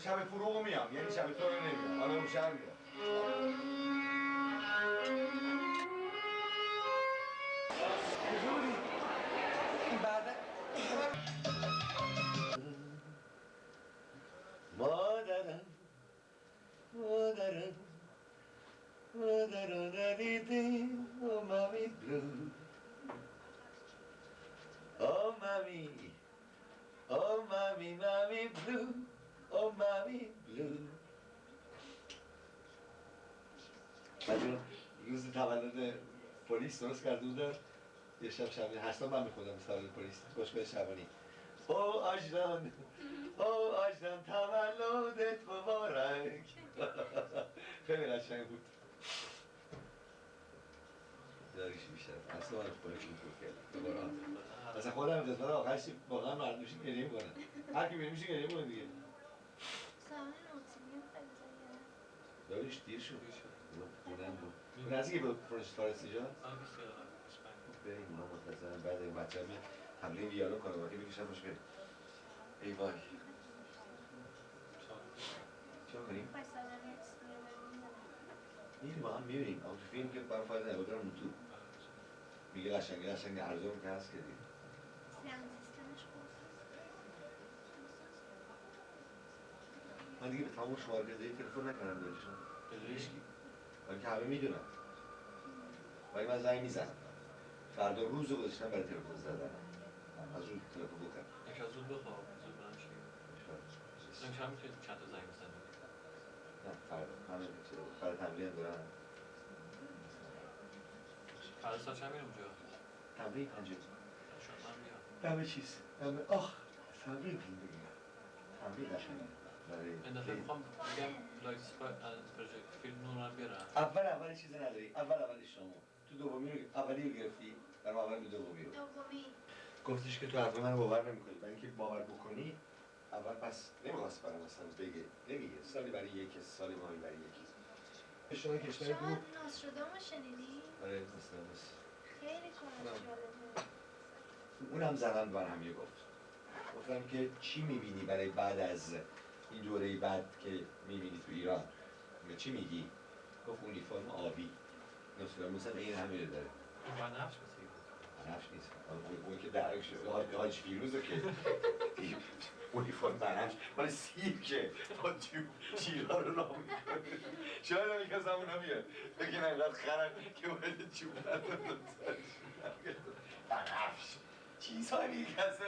شب فروغ میام، یعنی شب تو رو نمیام، حالا اون شب میام. مادرم ندیدی او مامی بلو او مامی مامی بلو او مامی بلو. من روز تولد پلیس درست کرده بودم یه شب شبانی 8 من میخوندم تولد پلیس باشگاه شبانی. او آجران تولدت مبارک. خیلی قشنگ بود. داریش بیشتر اصلا من خودش این کردم بقرآن اصلا خودم قسمت آخرش واقعا مرد میشه گریه میکنن. هر کی میشه گریه میکنه دیگه. سامان روتینی خیلی داریش دیر شد بودن بود نزدیکی به فارسی جان؟ بریم ما منتظرم بعد این بچه همه حمله ویالون کنه باقی بکشم باش بریم. ای وای چرا کنیم؟ میریم با هم میریم اما تو فیلم که برای فایده نبود دارم تو میگه قشنگ ارزوم که هست که دیم من دیگه به تمام شماره گردهی تلفن نکنم داریشون هیچکی ولی که همه میدونم ولی من زنگ میزنم فردا روز رو گذاشتم برای تلفن زدن از روز تلفن بکنم امشب زود بخواب زود برم شیم امشب میتونید چند تا زنگ بزنید نه فردا همه فردا تمرین دارم فردا ساعت چند میرم اونجا؟ تمرین 5 شاید من بیام همه چیز تمرین تمرین قشنگه این دفعه میخوام بگم لایکس پروژکت فیلم نورم بیارم اول چیزی نداری اول شما تو دومی رو اولی رو گرفتی برام اول به دومی گفتش که تو حرف من باور نمی‌کنی برای اینکه باور بکنی اول پس نمی‌خواست برام مثلا بگه نمیگه سالی برای یکی سالی ماهی برای یکی شما کشور دو شما ناسترادامو شنیدی؟ آره ناستراداموس خیلی کارش جالبه اونم زنان بر هم گفتم که چی می‌بینی برای بعد از این دوره بعد که می‌بینی تو ایران چی میگی؟ گفت اونیفرم آبی ناستراداموس هم این همه داره بنفش بسید بنفش نیست اون که درک شده حاج فیروزه که اونیفرم بنفش مال سیرکه با چیرها رو نام میکنه شاید هم یک از همون نمیاد بگین اینقدر خرم که باید چوب بنفش چیزهایی میگه که اصلا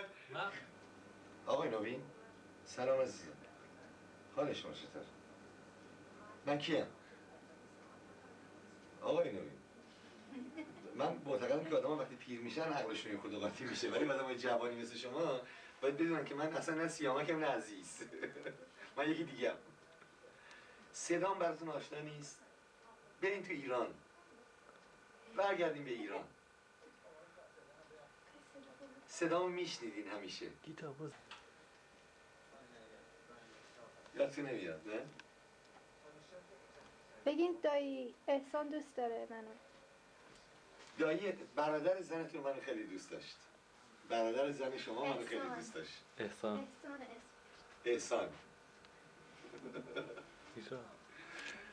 آقای نوین سلام عزیزم. حال شما چطور؟ من کیم؟ آقای نوین من معتقدم که آدم وقتی پیر میشن عقلشون یه خود قاطی میشه، ولی آدمای جوانی مثل شما باید بدونن که من اصلا نه سیامکم نه عزیز. من یکی دیگه ام. صدام براتون آشنا نیست؟ برین تو ایران، برگردیم به ایران. صدامو میشنیدین همیشه. یادتون نمیاد نه؟ بگین دایی احسان دوست داره منو. دایی برادر زنتون منو خیلی دوست داشت. برادر زن شما منو خیلی دوست داشت. احسان احسان. ایشا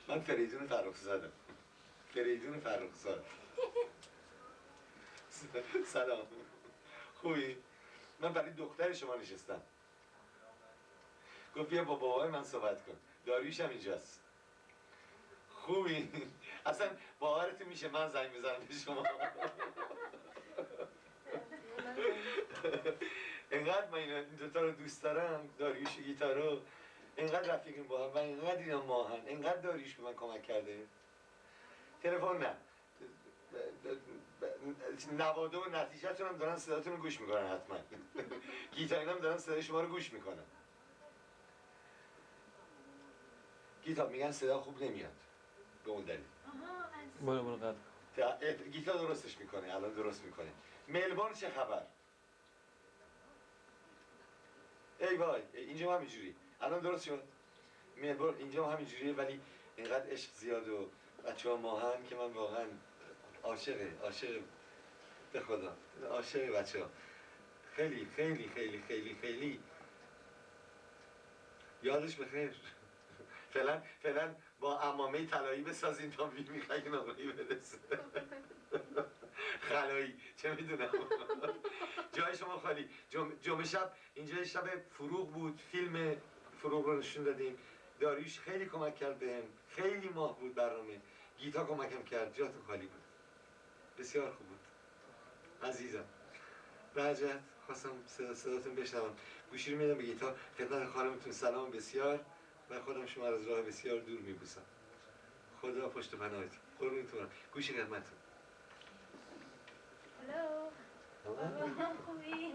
من فریدون فرخزادم. فریدون فرخزاد. سلام. خوبی؟ من برای دختر شما نشستم. گفت بیا با بابای من صحبت کن. داریوش هم اینجاست. خوبی؟ اصلا باورتون میشه من زنگ بزنم به شما. اینقدر من این دوتا رو دوست دارم، داریوش و گیتا رو. اینقدر رفیقیم با هم و اینقدر اینا ماهن. اینقدر داریوش به من کمک کرده. تلفن نه. نواده و نتیجه‌تون هم دارن صداتون رو گوش میکنن حتما. گیتا اینا هم دارن صدای شما رو گوش میکنن. گیتا میگن صدا خوب نمیاد. به اون دلیل. برو قد گیتا درستش میکنه، الان درست میکنه. ملبورن چه خبر؟ ای وای اینجا هم اینجوری. الان درست شد. ملبورن اینجا هم اینجوریه، ولی اینقدر عشق زیاد و بچه‌ها ماهن که من واقعا عاشق به خدا عاشق بچه‌ها. خیلی خیلی خیلی خیلی خیلی یادش بخیر. فعلا با عمامه طلایی بسازین تا میخواین نامه‌ای برسه. خلایی چه میدونم. جای شما خالی. جمعه شب اینجا شب فروغ بود، فیلم فروغ رو نشون دادیم. داریوش خیلی کمک کرد بهم، خیلی ماه بود برنامه. گیتا کمکم کرد، جاتون خالی بود. بسیار خوب بود عزیزم. بهجت خواستم صداتون بشنوم. گوشی رو میدم به گیتا. خدمت خانمتون سلام بسیار. من خودم شما از راه بسیار دور میبوسم. خدا پشت پناهتون. قربونتون. گوشی خدمتتون. هلو. خوبی؟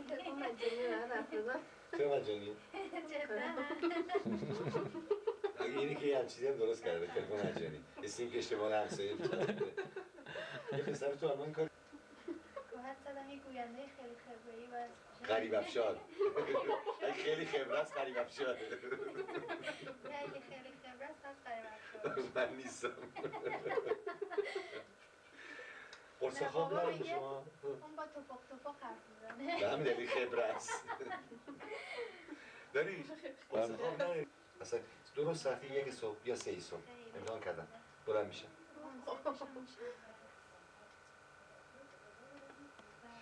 چه مجانی؟ اگه اینی که یه چیزی هم درست کرده تلفن مجانی. اسیم که اشتباه همسایه یه پسر تو آلمان کار گوهد زدم یه گوینده خیلی خبری باز غریب افشار. اگه خیلی خبره است غریب افشار. اگه خیلی خبره است از غریب افشار. من نیستم. قرص خواب نداریم شما؟ اون با توپاق حرف میزنه. به همین دلیل خبره است. داری؟ قرص خواب نداریم. اصلا درست ساعت 1 صبح یا 3 صبح امتحان کردم. بلند میشم.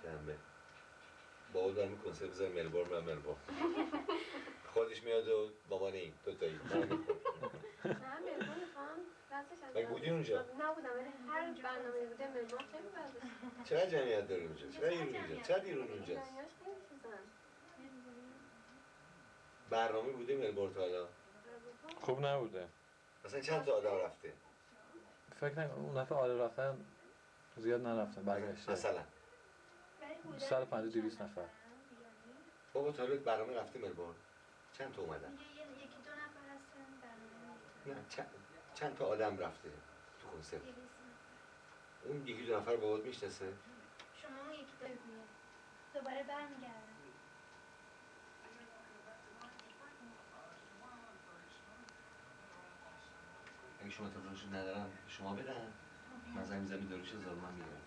شنبه. با او دارم کنسرت بزنم ملبورن و ملبورن. خودش میاد و بابا نیم دوتایی. نه ملبورن خواهم راستش از مگه بودی اونجا؟ نبودم ولی هر برنامه بوده ملبورن خیلی برداشت. چقدر جمعیت داره اونجا؟ چقدر ایرون اونجاست؟ دنیاش خیلی چیزن. برنامه بوده ملبورن تا حالا؟ خوب نبوده. مثلا چند تا آدم رفته؟ فکر نکنم اون دفعه آره رفتن زیاد نرفتن برگشته. مثلا 150-200 نفر. بابا تا حالا برنامه رفته ملبورن؟ چند تا اومدن؟ یکی دو نفر هستن برنامه. نه چند تا آدم رفته تو کنسرت؟ اون یکی دو نفر بابات میشناسه؟ شما اون یکی دو دوباره برمیگردن. اگه شما تلفنشون ندارن شما بدن. من زنگ میزنم به داریوش هزار من میگیرم.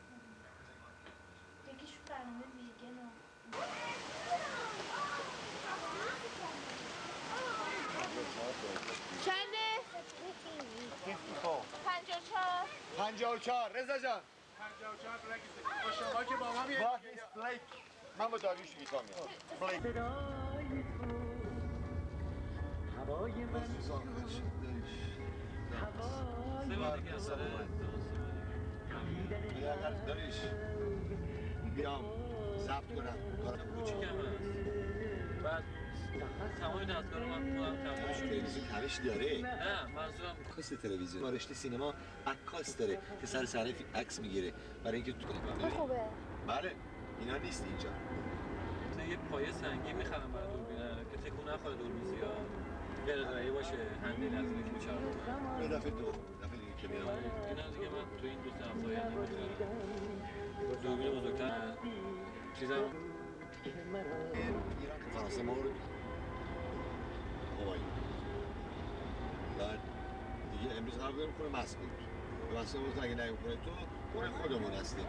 یکیشون برنامه ویگن و چنده؟ 54 رضا جان 54 بلک با شما که با ما میاد بلیک من با داریوش گیتا میام بلیک داریوش بیام ضبط کنم کارم کوچیکم بعد تمام دستگاه رو من خودم تغییرشون تلویزیون همش داره. نه منظورم عکاس تلویزیون رشته سینما عکاس داره که سر صحنه عکس میگیره برای اینکه این خوبه. بله اینا نیست اینجا. مثلا یه پایه سنگی میخرم برای دوربینه که تکون نخوره دوربین زیاد غیرقرایی باشه هندل از اینکه میچرخونه. یه دفعه دیگه که میام اینا دیگه من تو این 2-3 هفته آینده میخرم دوربین بزرگتر چیزم ایران که فرانسه ما رو هوایی بعد دیگه امروز قرار داریم خونه مسعود به مسعود گفتم اگه نگیم خونه تو خونه خودمون هستیم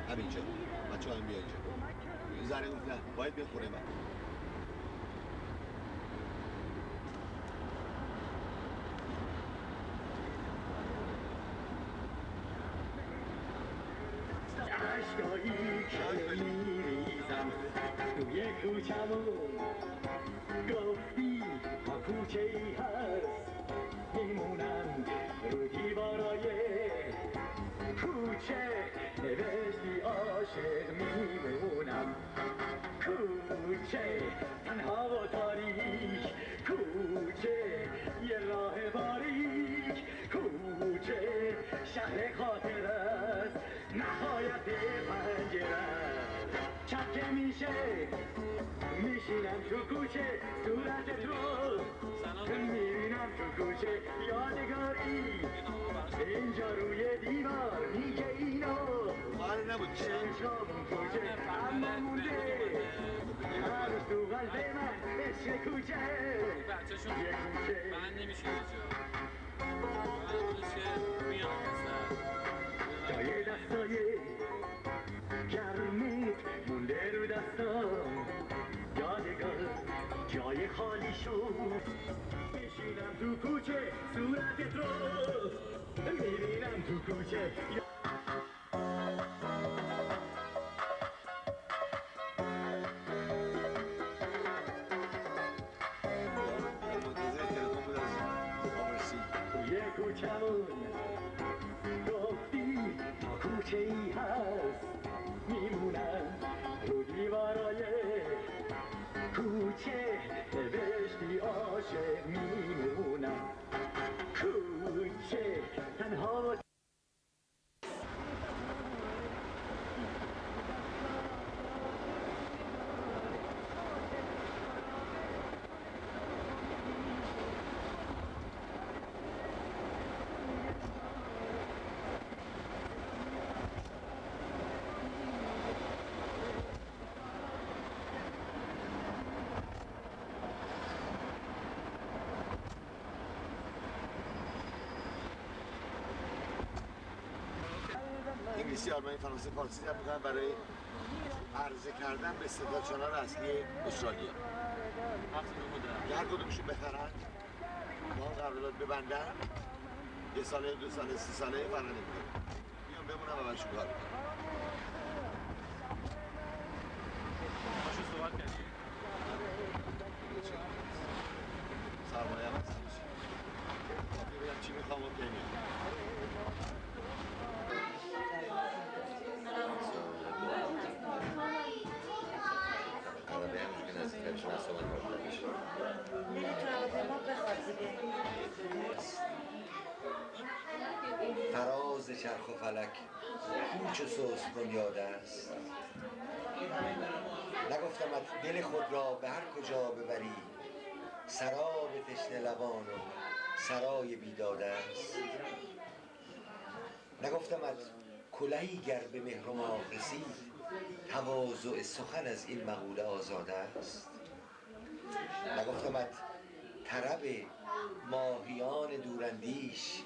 همینجا بچه هم بیا اینجا زنه گفت نه باید بیا خونه من عشقایی که میریزم توی کوچمون گفتی ما کوچه ای هست میمونم رو دیوارای کوچه نوشتی عاشق میمونم کوچه تنها و تاریک کوچه یه راه باریک کوچه شهر خاطر است نهایت پنجره چپ که میشه میشینم تو کوچه صورت تو میبینم تو کوچه یادگاری اینجا روی دیوار میگه اینو آره نبود چشم کوچه اما مونده هنوز تو قلب من عشق کوچه بچه‌شون یه کوچه من نمیشه اینجا من بودش که میان جای دستای گرمت مونده رو دستام یادگار جای خالی شد میشینم تو کوچه صورتت رو میبینم تو کوچه منتظر تلفن بود از آمرسی توی کوچمون گفتی تا کوچه ای هست میمونم رو دیوارای کوچه نوشتی عاشق میمونم کوچه تنها و انگلیسی، آلمانی، فرانسه، فارسی در میکنن برای عرضه کردن به استعداد چنان اصلی استرالیا که هر کدومشون بخرن با هم قرارداد ببندن 1 ساله 2 ساله 3 ساله فرق نمیکنه بیان بمونن و برشون کار میکنن باشو صحبت کردیم سرمایه هم هست کافی بگم چی میخوام و کی میخوام فراز چرخ و فلک کوچ و سوس بنیاد است نگفتمت دل خود را به هر کجا ببری سراب تشنه لبان و سرای بیداد است نگفتمت کلهی گر به مهر و ماه رسید تواضع سخن از این مقوله آزاد است نگفتمت طرب ماهیان دوراندیش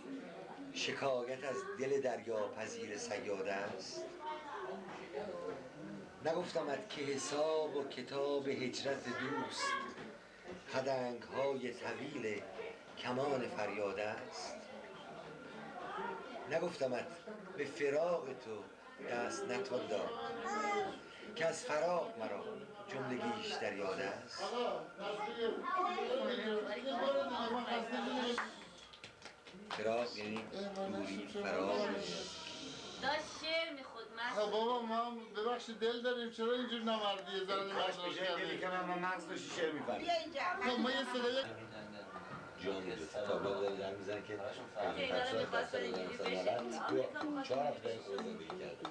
شکایت از دل دریا پذیر صیاد است نگفتمت که حساب و کتاب هجرت دوست خدنگ های طویل کمان فریاد است نگفتمت به فراق تو دست نتوان داد که از فراق مرا جملگیش در یاد است فراق یعنی دوری فراق داشت شعر میخود بابا ما ببخشید دل داریم چرا اینجور نمردیه زرد کاش میشه دلی که من مغز داشتی شعر می‌فهمم. خب ما یه صدای جان تابلو داره در میزنه که تو 4 هفته خود زندگی کرده.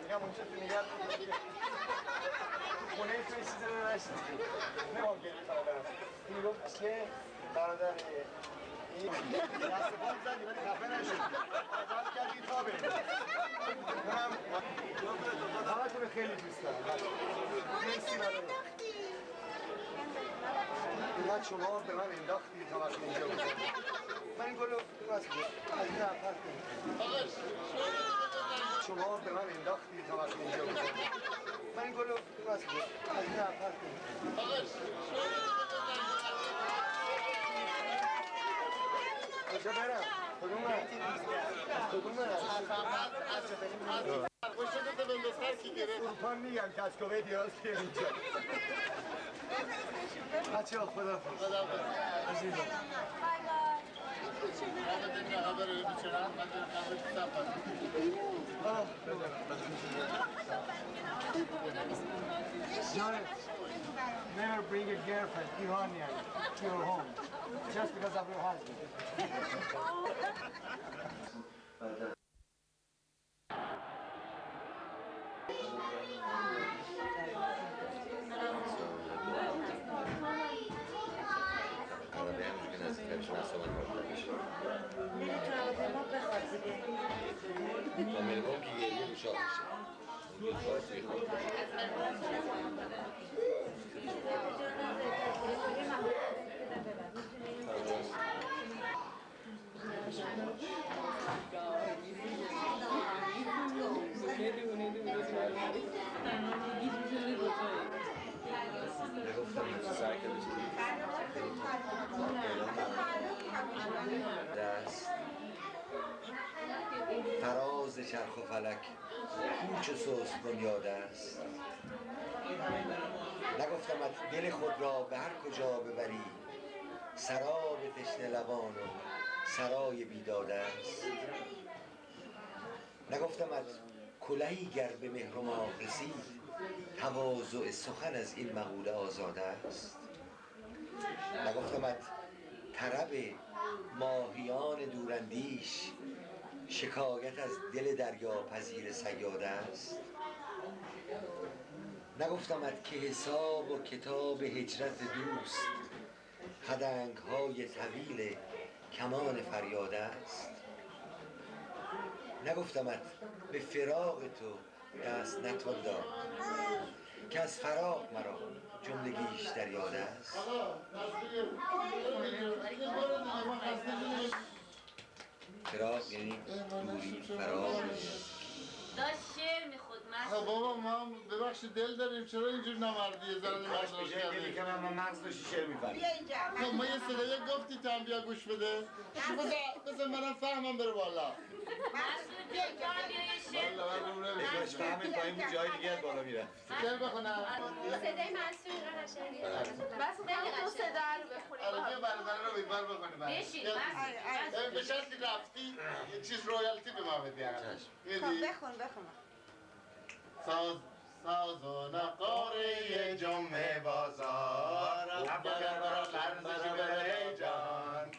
میگم اون چه تو نگرد خونه توی چیزی رو نشدید نمام گلی فرادرم این گفت که برادر این دست پام زدی ولی خفه نشد آزاد کردی تا بریم اونم همه تونه خیلی دوست دارم اینقدر شما به من انداختی تا وقتی اینجا بودم من این گلو از این حرفت کنید شما به من انداختی تا وقتی اینجا بودم من این گلو از این حرفت کنید کجا برم؟ کدوم برم؟ کدوم برم؟ خوشتو به لستر کی گرفت اروپان میگم که از کویت یاز که اینجا بچه ها خدا Never bring a girlfriend, Iranian, to your home, just because of your husband. ملبورن که گریه گوشا فراز چرخ و فلک کوچ و سوس بنیاد است نگفتمت دل خود را به هر کجا ببری سراب تشنه لبان و سرای بیداد است نگفتمت کلهی گر به مهر و ماه رسید تواضع سخن از این مقوله آزاد است نگفتمت طرب ماهیان دوراندیش شکایت از دل دریا پذیر صیاد است نگفتمت که حساب و کتاب هجرت دوست خدنگ های طویل کمان فریاد است نگفتمت به فراق تو دست نتوان داد که از فراق مرا جملگیش در یاد است فراق یعنی دوری فراق داشت شعر میخود بابا ما ببخشید دل داریم چرا اینجور نمردیه زرد کاش میشه دلی که من مغز داشتی شعر می‌فهمم خب ما یه صدای گفتی تا هم بیا گوش بده بذار منم فهمم بره بالا مسعود جان بیا یه شعر کاش فهمت با این بود جای دیگه از بالا میره شعر بخونم صدای منصور رو نشنید بس تو صدا رو بخونید آره بیا برادر رو بیبر بکنی بشین مسعود به شرطی رفتی یه چیز رویالتی به ما بدی خب بخون ساز ساز و نقاره جمعه بازار افکر برا لرزشی بره جان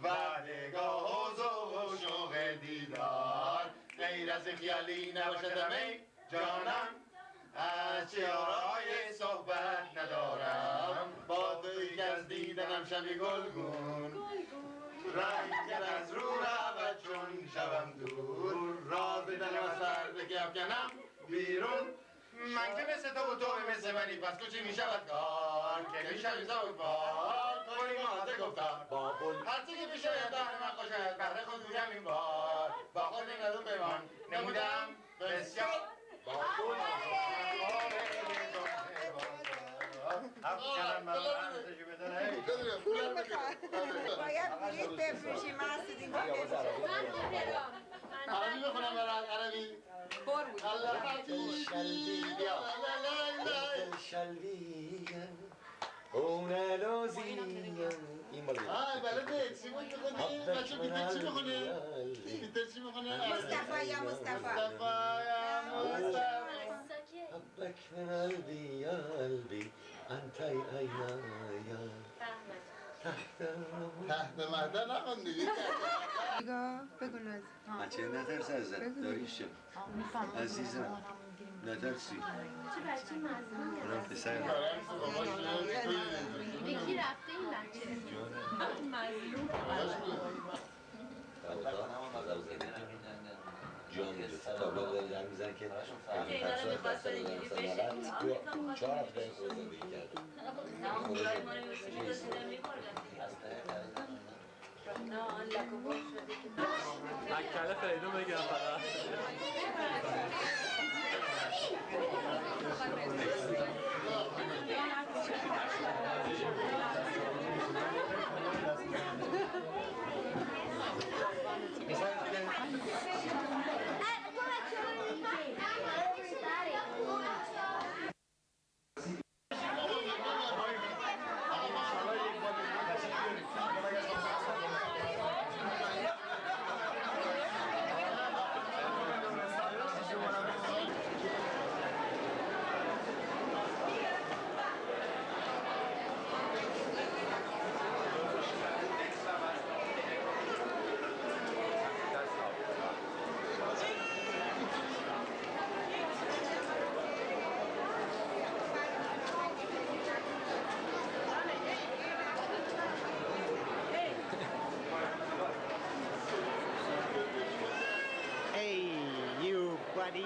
و نگاه و ذوق و شوق دیدار غیر از خیالی نباشدم ای جانم از چهارهای صحبت ندارم با توی که از دیدنم شبی گلگون رنگ از رو رود چون شبم دور راز دلم از سر بگه افکنم بیرون من که مثل تو و تو مثل منی پس کچی می شود کار که می شوی زود بار کنی مازه گفتار هرچی که پیش دهن من خوشد بهره خود گویم این بار با خود ندون بمان نمودم بسیار با خود باید بلیط بفروشی مسعودی عربی بخونم برات عربی الله حبیبی این مالی بلده چی میخونی؟ بچه بیتر چی میخونه؟ بیتر چی میخونه؟ مصطفی یا مصطفی حبك من قلبي يا قلبي أنت عينايا تحت مهده نخون دیگه بگو ناز بچه نترس ازت داریشم عزیزم نترسی چه بچه مظلومی اونم پسر به کی رفته این بچه؟ مظلوم جان تابلو داره در میزن که داره میخواست بگیری بشه تو 4 هفته خود زندگی کرد اکل فریدون بگم فقط Hey, you buddy.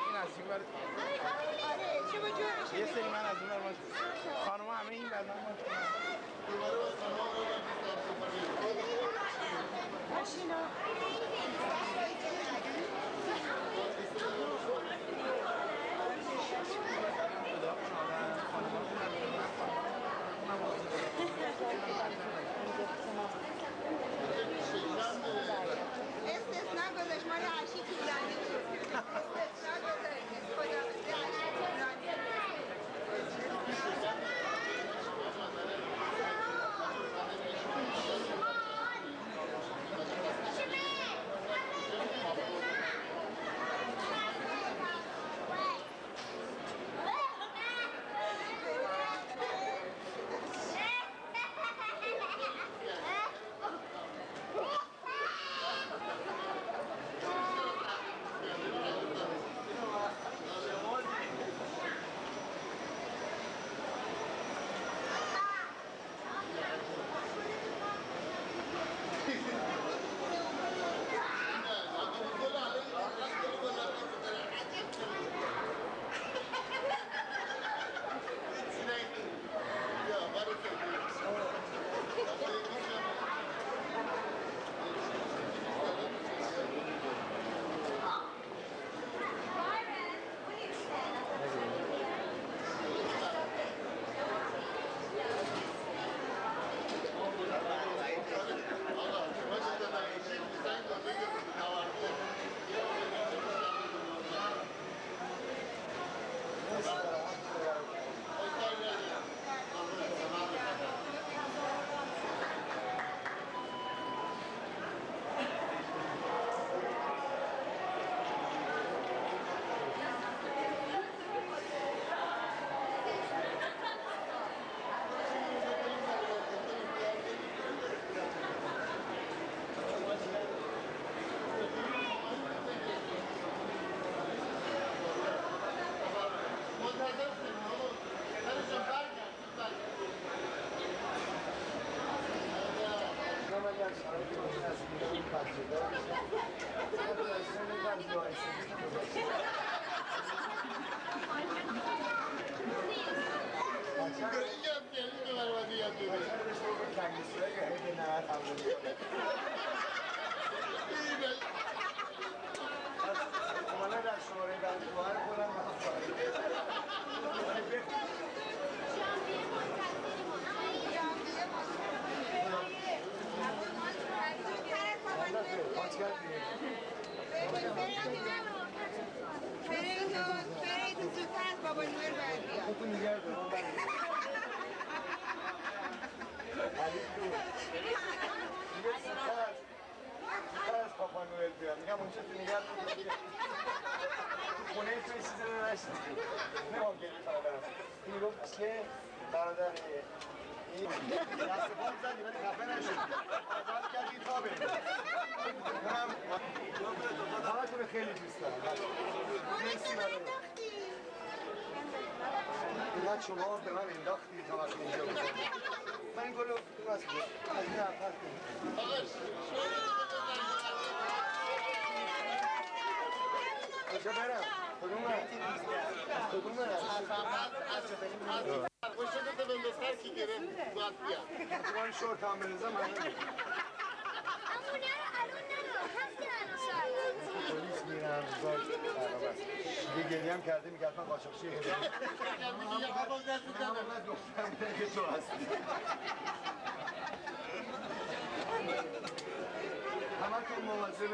این از این برای آره چه با جورشه یه سری من از این برای خانم همه این برای ماشینا استثناء گذاشت مال عشی طولانی بود استثناء گذاشت خداحافظی عشی طولانی فریدون زودتر از بابا نوئل باید بیاد از پاپا نوئل بیاد میگم اونجا تو نگرد بود خونه توی چیزی رو نشنید نمام گیری فرادرم این گفت که برادر این دست پاک زدی ولی خفه نشد آزاد کردی خوابه همه تونه خیلی دوست دارم مرسی برای اینقدر شما به من انداختی تا وقتی اینجا بودم من این گلو از این اول کجا برم؟ کدوم خوشگته به لستر کی گرفت باید بیاد من شورت هم بریزم من پلیس میرم دیگه گریه هم کرده میگه حتما قاچاقچی میگه هوا دست بزنم من دخترم که تو هستی همه که مواظب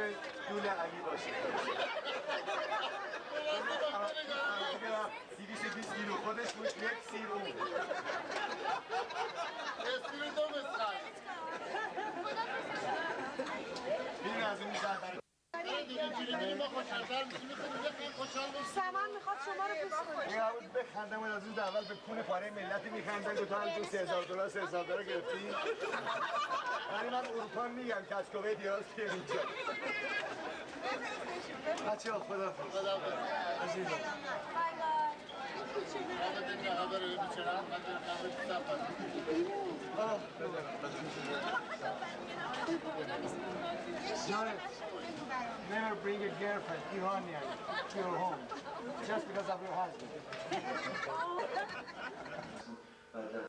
دول علی باشید 220 کیلو خودش بود یک سیر اون اسکیل دو بسخن بین از اون میزن سامان میخواد شما رو پوست کنه این عبود بخندم از روز اول به پول پاره ملتی میخندن گفتم همچون $3000 $3000 گرفتی ولی من اروپا میگم که از کویت یاز که اینجا بچه ها خدا خدا Never bring a girlfriend, Iranian, to your home, just because of your husband.